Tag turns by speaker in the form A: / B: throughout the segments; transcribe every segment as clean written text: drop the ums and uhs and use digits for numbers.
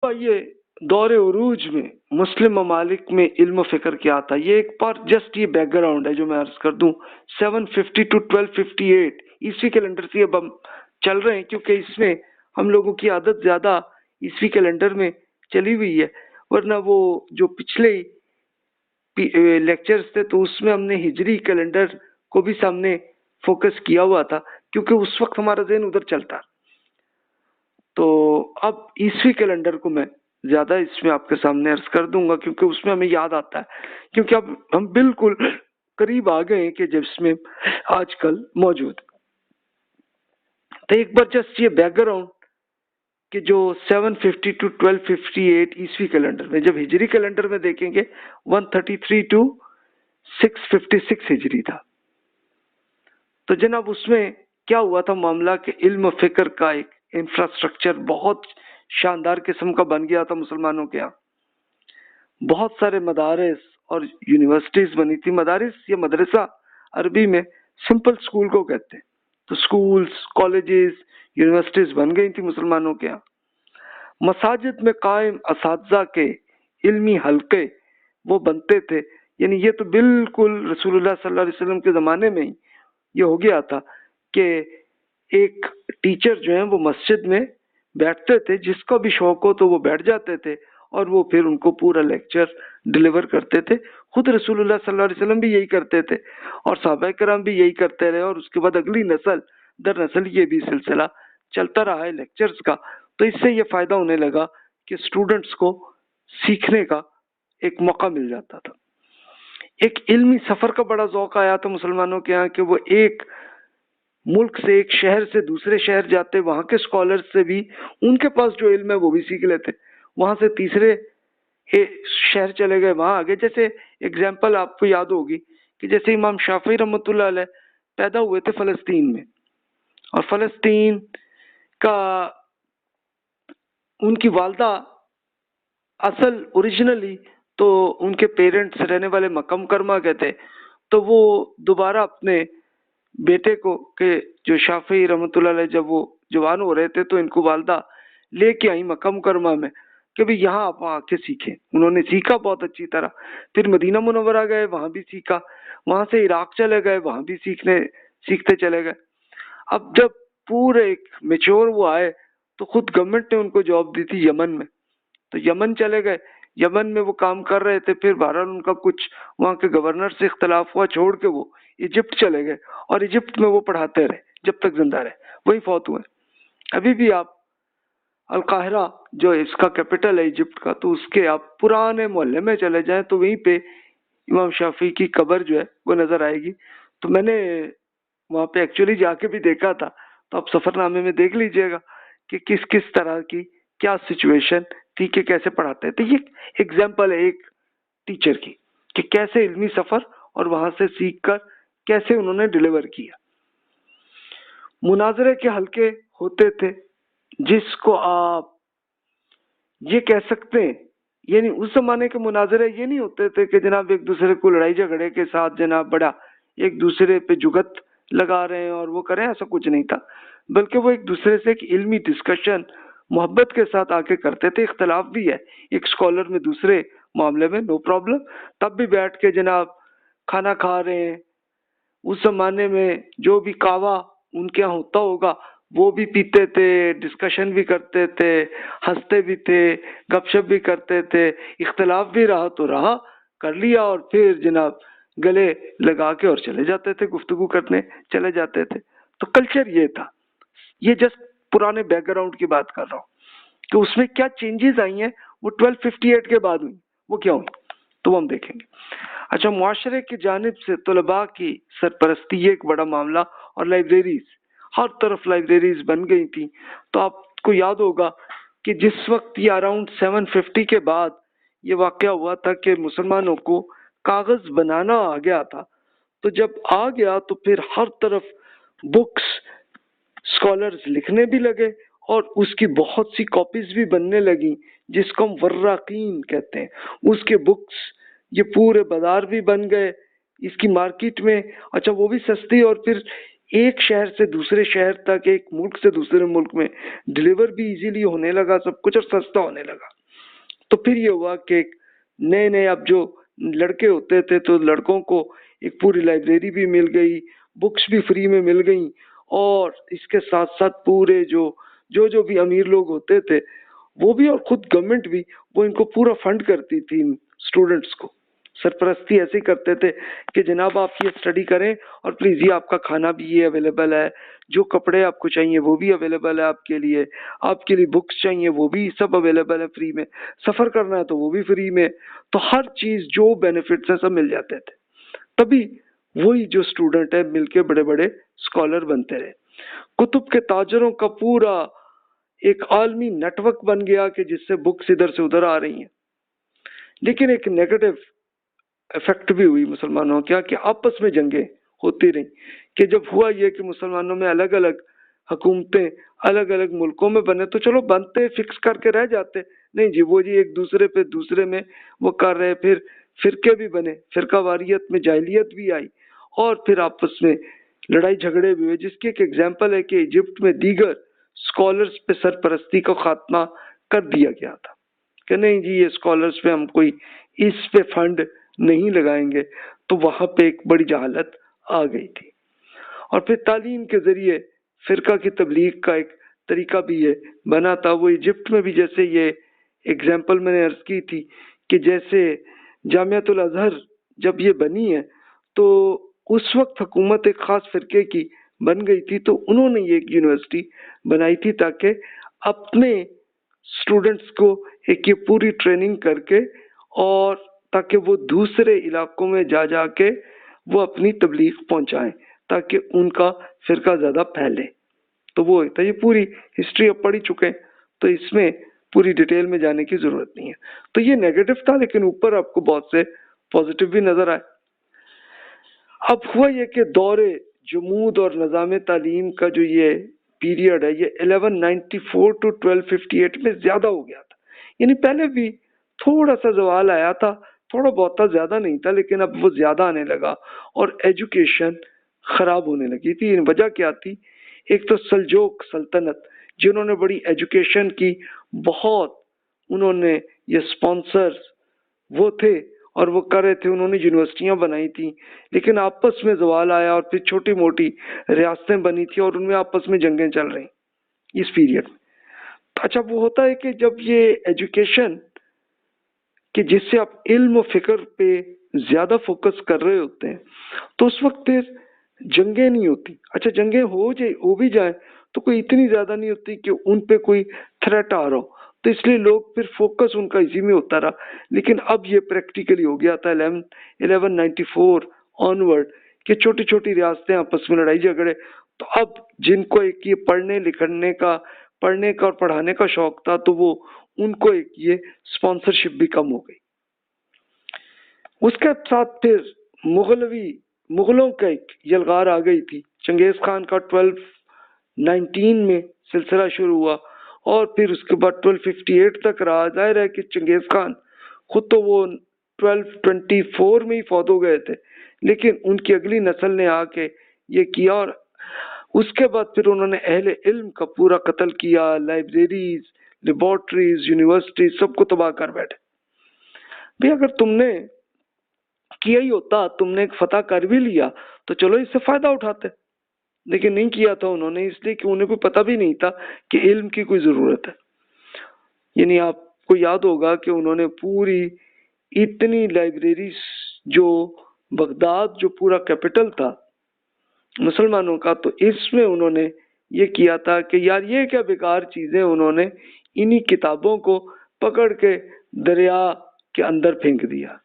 A: یہ دور عروج میں مسلم ممالک میں علم و فکر کیا تھا، یہ ایک بار جسٹ یہ بیک گراؤنڈ ہے جو میں عرض کر دوں۔ 750 to 1258 عیسوی کیلنڈر سے اب ہم چل رہے ہیں، کیونکہ اس میں ہم لوگوں کی عادت زیادہ عیسوی کیلنڈر میں چلی ہوئی ہے، ورنہ وہ جو پچھلے لیکچرز تھے تو اس میں ہم نے ہجری کیلنڈر کو بھی سامنے فوکس کیا ہوا تھا، کیونکہ اس وقت ہمارا ذہن ادھر چلتا۔ تو اب عیسوی کیلنڈر کو میں زیادہ اس میں آپ کے سامنے عرض کر دوں گا، کیونکہ اس میں ہمیں یاد آتا ہے، کیونکہ اب ہم بالکل قریب آ گئے ہیں کہ جس میں آج کل موجود۔ تو ایک بار جسٹ یہ بیک گراؤنڈ کہ جو 750 to 1258 عیسوی کیلنڈر میں، جب ہجری کیلنڈر میں دیکھیں گے 133 to 656 ہجری تھا، تو جناب اس میں کیا ہوا تھا معاملہ کہ علم و فکر کا ایک انفراسٹرکچر بہت شاندار قسم کا بن گیا تھا مسلمانوں کے یہاں۔ بہت سارے مدارس اور یونیورسٹیز بنی تھی۔ مدارس یا مدرسہ عربی میں سمپل سکول کو کہتے ہیں، تو سکولز، کالجز، یونیورسٹیز بن گئی تھی مسلمانوں کے یہاں۔ مساجد میں قائم اساتذہ کے علمی حلقے وہ بنتے تھے، یعنی یہ تو بالکل رسول اللہ صلی اللہ علیہ وسلم کے زمانے میں ہی یہ ہو گیا تھا کہ ایک ٹیچر جو ہیں وہ مسجد میں بیٹھتے تھے، جس کو بھی شوق ہو تو وہ بیٹھ جاتے تھے اور وہ پھر ان کو پورا لیکچر ڈیلیور کرتے تھے۔ خود رسول اللہ صلی اللہ علیہ وسلم بھی یہی کرتے تھے اور صحابہ کرام بھی یہی کرتے رہے، اور اس کے بعد اگلی نسل در نسل یہ بھی سلسلہ چلتا رہا ہے لیکچرز کا۔ تو اس سے یہ فائدہ ہونے لگا کہ اسٹوڈنٹس کو سیکھنے کا ایک موقع مل جاتا تھا۔ ایک علمی سفر کا بڑا ذوق آیا تھا مسلمانوں کے ہاں کہ وہ ایک ملک سے، ایک شہر سے دوسرے شہر جاتے، وہاں کے اسکالر سے بھی ان کے پاس جو علم ہے وہ بھی سیکھ لیتے، وہاں سے تیسرے شہر چلے گئے، وہاں آگے۔ جیسے اگزامپل آپ کو یاد ہوگی کہ جیسے امام شافعی رحمۃ اللہ علیہ پیدا ہوئے تھے فلسطین میں، اور فلسطین کا ان کی والدہ اصل اوریجنلی تو ان کے پیرنٹس رہنے والے مکہ مکرمہ کے تھے، تو وہ دوبارہ اپنے بیٹے کو کہ جو شافعی رحمۃ اللہ علیہ جب وہ جوان ہو رہے تھے تو ان کو والدہ لے کے آئی مکہ مکرمہ میں کہ بھی یہاں آپ آ کے سیکھیں۔ انہوں نے سیکھا بہت اچھی طرح، پھر مدینہ منورہ گئے، وہاں بھی سیکھا، وہاں سے عراق چلے گئے، وہاں بھی سیکھتے چلے گئے۔ اب جب پورے ایک میچور وہ آئے تو خود گورنمنٹ نے ان کو جاب دی تھی یمن میں، تو یمن چلے گئے، یمن میں وہ کام کر رہے تھے، پھر بہرحال ان کا کچھ وہاں کے گورنر سے اختلاف ہوا، چھوڑ کے وہ ایجپٹ چلے گئے، اور ایجپٹ میں وہ پڑھاتے رہے جب تک زندہ رہے، وہی فوت ہوئے۔ ابھی بھی آپ القاہرہ جو اس کا کیپٹل ہے ایجپٹ کا، تو اس کے آپ پرانے محلے میں چلے جائیں تو وہیں پہ امام شافعی کی قبر جو ہے وہ نظر آئے گی۔ تو میں نے وہاں پہ ایکچولی جا کے بھی دیکھا تھا، تو آپ سفر نامے میں دیکھ لیجئے گا کہ کس کس طرح کی کیا سچویشن تھی کہ کیسے پڑھاتے تھے۔ یہ ایگزامپل ہے ایک ٹیچر کی کہ کیسے علمی سفر اور وہاں سے سیکھ کر کیسے انہوں نے ڈیلیور کیا۔ مناظرے کے حلقے ہوتے تھے جس کو آپ یہ کہہ سکتے ہیں، یعنی اس زمانے کے مناظرے یہ نہیں ہوتے تھے کہ جناب ایک دوسرے کو لڑائی جھگڑے کے ساتھ جناب بڑا ایک دوسرے پہ جگت لگا رہے ہیں اور وہ کریں، ایسا کچھ نہیں تھا، بلکہ وہ ایک دوسرے سے ایک علمی ڈسکشن محبت کے ساتھ آ کے کرتے تھے۔ اختلاف بھی ہے ایک اسکالر میں دوسرے معاملے میں، نو پرابلم، تب بھی بیٹھ کے جناب کھانا کھا رہے ہیں۔ اس زمانے میں جو بھی کہوا ان کے یہاں ہوتا ہوگا وہ بھی پیتے تھے، ڈسکشن بھی کرتے تھے، ہنستے بھی تھے، گپ شپ بھی کرتے تھے، اختلاف بھی رہا تو رہا، کر لیا اور پھر جناب گلے لگا کے اور چلے جاتے تھے، گفتگو کرنے چلے جاتے تھے۔ تو کلچر یہ تھا۔ یہ جسٹ پرانے بیک گراؤنڈ کی بات کر رہا ہوں کہ اس میں کیا چینجز آئی ہیں، وہ 1258 کے بعد ہوئی، وہ کیا ہوئی تو وہ ہم دیکھیں گے۔ اچھا، معاشرے کی جانب سے طلباء کی سرپرستی یہ ایک بڑا معاملہ، اور لائبریریز، ہر طرف لائبریریز بن گئی تھیں۔ تو آپ کو یاد ہوگا کہ جس وقت یہ اراؤنڈ 750 کے بعد یہ واقعہ ہوا تھا کہ مسلمانوں کو کاغذ بنانا آ گیا تھا، تو جب آ گیا تو پھر ہر طرف بکس اسکالرز لکھنے بھی لگے اور اس کی بہت سی کاپیز بھی بننے لگیں جس کو ہم وراقین کہتے ہیں۔ اس کے بکس یہ پورے بازار بھی بن گئے اس کی مارکیٹ میں، اچھا وہ بھی سستی، اور پھر ایک شہر سے دوسرے شہر تک، ایک ملک سے دوسرے ملک میں ڈلیور بھی ایزیلی ہونے لگا سب کچھ، اور سستا ہونے لگا. تو پھر یہ ہوا کہ نئے نئے اب جو لڑکے ہوتے تھے تو لڑکوں کو ایک پوری لائبریری بھی مل گئی، بکس بھی فری میں مل گئیں، اور اس کے ساتھ ساتھ پورے جو بھی امیر لوگ ہوتے تھے وہ بھی، اور خود گورنمنٹ بھی، وہ ان کو پورا فنڈ کرتی تھی، اسٹوڈنٹس کو سرپرستی ایسے کرتے تھے کہ جناب آپ یہ اسٹڈی کریں، اور پلیز یہ آپ کا کھانا بھی یہ اویلیبل ہے، جو کپڑے آپ کو چاہیے وہ بھی اویلیبل ہے آپ کے لیے بکس چاہیے وہ بھی سب اویلیبل ہے فری میں، سفر کرنا ہے تو وہ بھی فری میں. تو ہر چیز جو بینیفٹس ہیں سب مل جاتے تھے. تبھی وہی جو اسٹوڈنٹ ہے مل کے بڑے بڑے اسکالر بنتے رہے. کتب کے تاجروں کا پورا ایک عالمی نیٹ ورک بن گیا کہ جس سے بکس ادھر سے ادھر آ رہی ہیں. لیکن ایک نیگیٹو افیکٹ بھی ہوئی مسلمانوں کیا کہ آپس میں جنگیں ہوتی رہیں، کہ جب ہوا یہ کہ مسلمانوں میں الگ الگ حکومتیں الگ الگ ملکوں میں بنے، تو چلو بنتے فکس کر کے رہ جاتے، نہیں جی وہ جی ایک دوسرے پہ دوسرے میں وہ کر رہے، پھر فرقے بھی بنے، فرقہ واریت میں جاہلیت بھی آئی، اور پھر آپس میں لڑائی جھگڑے بھی ہوئے، جس کی ایک ایگزامپل ہے کہ ایجپٹ میں دیگر اسکالرس پہ سرپرستی کا خاتمہ کر دیا گیا تھا کہ نہیں جی یہ اسکالرس پہ ہم کوئی اس پہ فنڈ نہیں لگائیں گے. تو وہاں پہ ایک بڑی جہالت آ گئی تھی. اور پھر تعلیم کے ذریعے فرقہ کی تبلیغ کا ایک طریقہ بھی یہ بنا تھا. وہ ایجپٹ میں بھی جیسے یہ ایگزامپل میں نے عرض کی تھی کہ جیسے جامعۃ الازہر جب یہ بنی ہے تو اس وقت حکومت ایک خاص فرقے کی بن گئی تھی، تو انہوں نے یہ ایک یونیورسٹی بنائی تھی تاکہ اپنے اسٹوڈنٹس کو ایک یہ پوری ٹریننگ کر کے، اور تاکہ وہ دوسرے علاقوں میں جا جا کے وہ اپنی تبلیغ پہنچائیں تاکہ ان کا فرقہ زیادہ پھیلے. تو وہ ہوتا ہے، یہ پوری ہسٹری اب پڑھ چکے ہیں تو اس میں پوری ڈیٹیل میں جانے کی ضرورت نہیں ہے. تو یہ نیگیٹو تھا، لیکن اوپر آپ کو بہت سے پازیٹیو بھی نظر آئے. اب ہوا یہ کہ دور جمود اور نظام تعلیم کا جو یہ پیریڈ ہے یہ 1194 to 1258 میں زیادہ ہو گیا تھا. یعنی پہلے بھی تھوڑا سا زوال آیا تھا، تھوڑا بہت تھا، زیادہ نہیں تھا، لیکن اب وہ زیادہ آنے لگا اور ایجوکیشن خراب ہونے لگی تھی. وجہ کیا تھی؟ ایک تو سلجوق سلطنت جنہوں نے بڑی ایجوکیشن کی، بہت انہوں نے یہ سپانسرز وہ تھے اور وہ کر رہے تھے، انہوں نے یونیورسٹیاں بنائی تھیں، لیکن آپس میں زوال آیا اور پھر چھوٹی موٹی ریاستیں بنی تھی اور ان میں آپس میں جنگیں چل رہی اس پیریڈ میں. اچھا وہ ہوتا ہے کہ جب یہ ایجوکیشن کہ جس سے آپ علم و فکر پہ زیادہ فوکس کر رہے ہوتے ہیں تو اس وقت پھر جنگیں نہیں ہوتی. اچھا جنگیں ہو بھی جائیں تو کوئی اتنی زیادہ نہیں ہوتی کہ ان پہ کوئی تھریٹ آ رہا ہو، تو اس لیے لوگ پھر فوکس ان کا اسی میں ہوتا رہا. لیکن اب یہ پریکٹیکلی ہو گیا تھا 1194 آنورڈ کہ چھوٹی چھوٹی ریاستیں آپس میں لڑائی جھگڑے. تو اب جن کو ایک یہ پڑھنے کا اور پڑھانے کا شوق تھا تو وہ ان کو ایک یہ اسپانسرشپ بھی کم ہو گئی. اس کے ساتھ پھر مغلوں کا ایک یلغار آ گئی تھی. چنگیز خان کا 1219 میں سلسلہ شروع ہوا اور پھر اس کے بعد 1258 تک رہا. ظاہر ہے کہ چنگیز خان خود تو وہ 1224 میں ہی فوت ہو گئے تھے، لیکن ان کی اگلی نسل نے آ کے یہ کیا اور اس کے بعد پھر انہوں نے اہل علم کا پورا قتل کیا. لائبریریز، لیبارٹریز، یونیورسٹیز سب کو تباہ کر بیٹھے. بھی اگر تم نے کیا ہی ہوتا، تم نے ایک فتح کر بھی لیا تو چلو اس سے فائدہ اٹھاتے، لیکن نہیں کیا تھا انہوں نے، اس لیے کہ انہیں کوئی پتہ بھی نہیں تھا کہ علم کی کوئی ضرورت ہے. یعنی آپ کو یاد ہوگا کہ انہوں نے پوری اتنی لائبریریز، جو بغداد جو پورا کیپٹل تھا مسلمانوں کا، تو اس میں انہوں نے یہ کیا تھا کہ یار یہ کیا بیکار چیزیں، انہوں نے انہی کتابوں کو پکڑ کے دریا کے اندر پھینک دیا،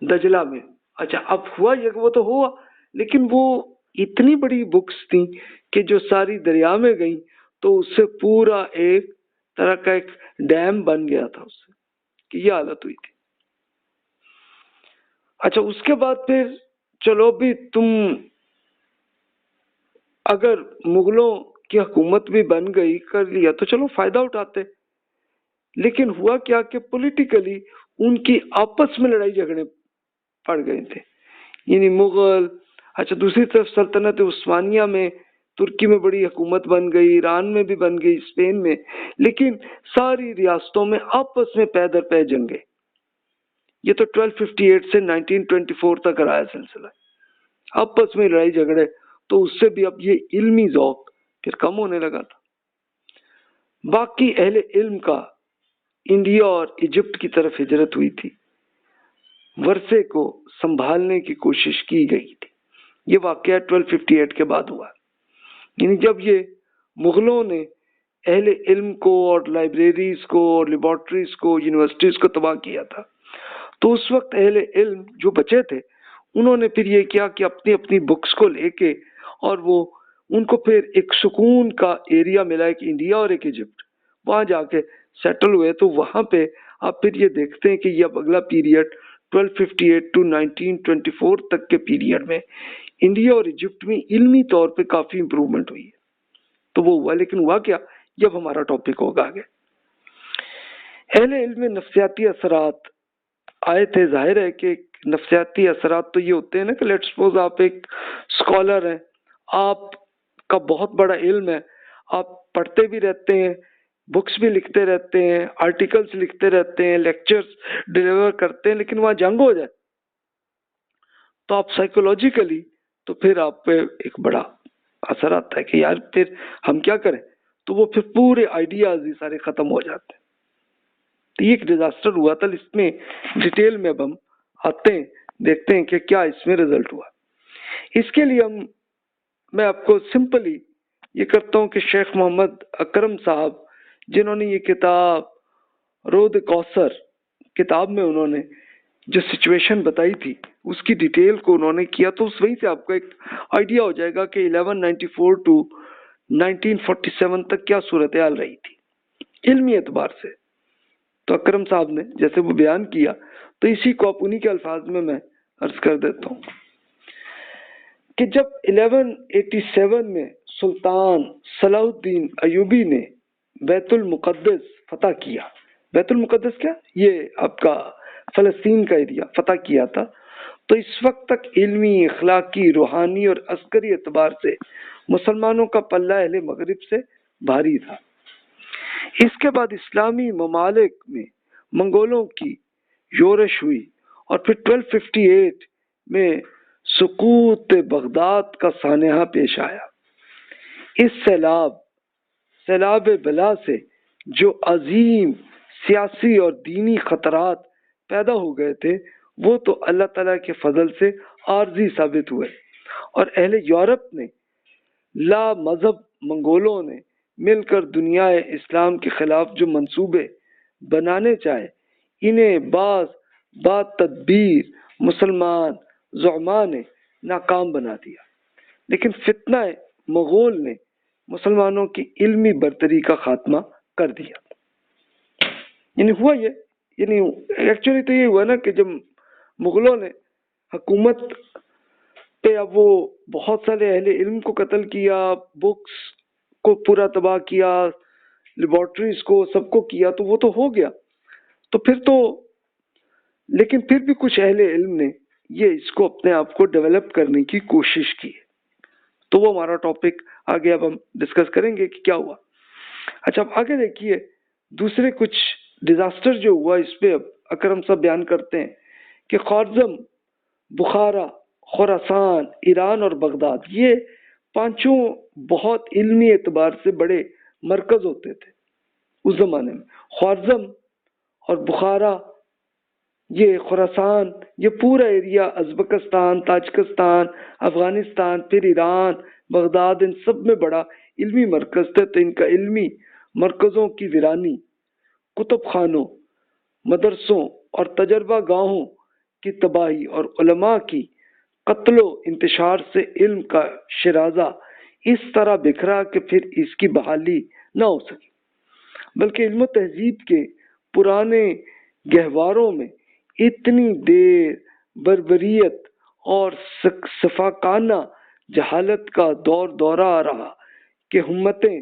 A: دجلہ میں. اچھا اب ہوا یہ کہ وہ تو ہوا، لیکن وہ اتنی بڑی بکس تھیں کہ جو ساری دریا میں گئیں تو اس سے پورا ایک طرح کا ایک ڈیم بن گیا تھا، اس سے کہ یہ حالت ہوئی تھی. اچھا اس کے بعد پھر چلو بھی تم اگر مغلوں کی حکومت بھی بن گئی کر لیا تو چلو فائدہ اٹھاتے، لیکن ہوا کیا کہ پولیٹیکلی ان کی آپس میں لڑائی جھگڑے پڑ گئے تھے. یعنی مغل اچھا دوسری طرف سلطنت عثمانیہ میں ترکی میں بڑی حکومت بن گئی، ایران میں بھی بن گئی، اسپین میں، لیکن ساری ریاستوں میں آپس میں پے در پے جنگیں. یہ تو 1258 سے 1924 تک رہا ہے سلسلہ، آپس میں لڑائی جھگڑے. تو اس سے بھی اب یہ علمی ذوق پھر کم ہونے لگا تھا. باقی اہل علم کا انڈیا اور ایجپٹ کی طرف ہجرت ہوئی تھی، ورثے کو سنبھالنے کی کوشش کی گئی تھی. یہ واقعہ 1258 کے بعد ہوا، یعنی جب یہ مغلوں نے اہل علم کو اور لائبریریز کو اور لیبارٹریز کو، یونیورسٹیز کو تباہ کیا تھا. تو اس وقت اہل علم جو بچے تھے انہوں نے پھر یہ کیا کہ اپنی اپنی بکس کو لے کے، اور وہ ان کو پھر ایک سکون کا ایریا ملا، ایک انڈیا اور ایک ایجپٹ، وہاں جا کے سیٹل ہوئے. تو وہاں پہ آپ پھر یہ دیکھتے ہیں کہ یہ اب اگلا پیریڈ 1258 ٹو 1924 تک کے پیریڈ میں انڈیا اور ایجپٹ میں علمی طور پہ کافی امپروومنٹ ہوئی ہے. تو وہ ہوا، لیکن ہوا کیا، جب ہمارا ٹاپک ہوگا آگے. اہل علم میں نفسیاتی اثرات آئے تھے. ظاہر ہے کہ نفسیاتی اثرات تو یہ ہوتے ہیں نا کہ لیٹ سپوز آپ ایک اسکالر ہیں، آپ کا بہت بڑا علم ہے، آپ پڑھتے بھی رہتے ہیں، بکس بھی لکھتے رہتے ہیں، آرٹیکلس لکھتے رہتے ہیں، لیکچرز ڈیلیور کرتے ہیں، لیکن وہاں جنگ ہو جائے تو آپ سائیکولوجیکلی تو پھر آپ پہ ایک بڑا اثر آتا ہے کہ یار پھر ہم کیا کریں. تو وہ پھر پورے آئیڈیاز ہی سارے ختم ہو جاتے ہیں. تو یہ ایک ڈیزاسٹر ہوا تھا، اس میں ڈیٹیل میں اب ہم آتے ہیں، دیکھتے ہیں کہ کیا اس میں رزلٹ ہوا. اس کے لیے میں آپ کو سمپلی یہ کرتا ہوں کہ شیخ محمد اکرم صاحب جنہوں نے یہ کتاب رود کوثر کتاب میں انہوں نے جو سچویشن بتائی تھی اس کی ڈیٹیل کو انہوں نے کیا، تو اس وہی سے آپ کو ایک آئیڈیا ہو جائے گا کہ 1194 ٹو 1947 تک کیا صورتحال رہی تھی علمی اعتبار سے. تو اکرم صاحب نے جیسے وہ بیان کیا تو اسی کو آپ انہی کے الفاظ میں عرض کر دیتا ہوں کہ جب 1187 میں سلطان صلاح الدین ایوبی نے بیت المقدس فتح کیا، بیت المقدس کیا یہ آپ کا فلسطین کا ایریا فتح کیا تھا، تو اس وقت تک علمی، اخلاقی، روحانی اور عسکری اعتبار سے مسلمانوں کا پلہ اہل مغرب سے بھاری تھا. اس کے بعد اسلامی ممالک میں منگولوں کی یورش ہوئی اور پھر 1258 میں سقوط بغداد کا سانحہ پیش آیا. اس سیلاب بلا سے جو عظیم سیاسی اور دینی خطرات پیدا ہو گئے تھے وہ تو اللہ تعالیٰ کے فضل سے عارضی ثابت ہوئے، اور اہل یورپ نے لا مذہب منگولوں نے مل کر دنیا اسلام کے خلاف جو منصوبے بنانے چاہے انہیں بعد تدبیر مسلمان زعماء نے ناکام بنا دیا. لیکن فتنہ مغول نے مسلمانوں کی علمی برتری کا خاتمہ کر دیا. یعنی ہوا یہ، یعنی ایکچولی تو یہ ہوا نا کہ جب مغلوں نے حکومت پہ اب وہ بہت سارے اہل علم کو قتل کیا، بکس کو پورا تباہ کیا، لیبارٹریز کو سب کو کیا، تو وہ تو ہو گیا. تو پھر تو لیکن پھر بھی کچھ اہل علم نے یہ اس کو اپنے آپ کو ڈیولپ کرنے کی کوشش کی. تو وہ ہمارا ٹاپک آگے اب ہم ڈسکس کریں گے کہ کیا ہوا. اچھا اب آگے دیکھیے دوسرے کچھ ڈیزاسٹر جو ہوا اس پہ اب اکرم صاحب بیان کرتے ہیں کہ خوارزم، بخارا، خراسان، ایران اور بغداد یہ پانچوں بہت علمی اعتبار سے بڑے مرکز ہوتے تھے اس زمانے میں. خوارزم اور بخارا، یہ خراسان، یہ پورا ایریا، ازبکستان، تاجکستان، افغانستان، پھر ایران، بغداد، ان سب میں بڑا علمی مرکز تھے. تو ان کا علمی مرکزوں کی ویرانی، کتب خانوں، مدرسوں اور تجربہ گاہوں کی تباہی اور علماء کی قتل و انتشار سے علم کا شیرازہ اس طرح بکھرا کہ پھر اس کی بحالی نہ ہو سکی، بلکہ علم و تہذیب کے پرانے گہواروں میں اتنی دیر بربریت اور سفاکانہ جہالت کا دورہ آ رہا کہ ہمتیں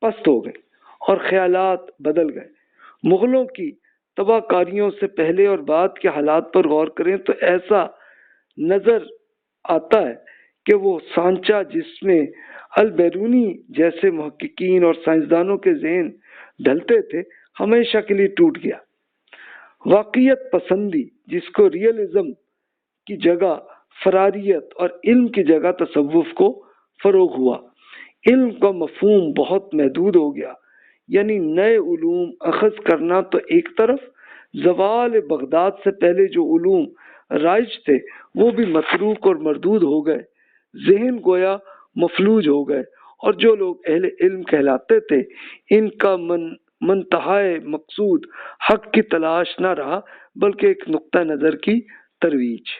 A: پست ہو گئیں اور خیالات بدل گئے. مغلوں کی تباہ کاریوں سے پہلے اور بعد کے حالات پر غور کریں تو ایسا نظر آتا ہے کہ وہ سانچہ جس میں البیرونی جیسے محققین اور سائنسدانوں کے ذہن ڈھلتے تھے ہمیشہ کے لیے ٹوٹ گیا۔ واقعیت پسندی جس کو ریئلزم کی جگہ فراریت اور علم کی جگہ تصوف کو فروغ ہوا۔ علم کا مفہوم بہت محدود ہو گیا، یعنی نئے علوم اخذ کرنا تو ایک طرف، زوال بغداد سے پہلے جو علوم رائج تھے وہ بھی متروک اور مردود ہو گئے، ذہن گویا مفلوج ہو گئے، اور جو لوگ اہل علم کہلاتے تھے ان کا منتہائے مقصود حق کی تلاش نہ رہا بلکہ ایک نقطہ نظر کی ترویج۔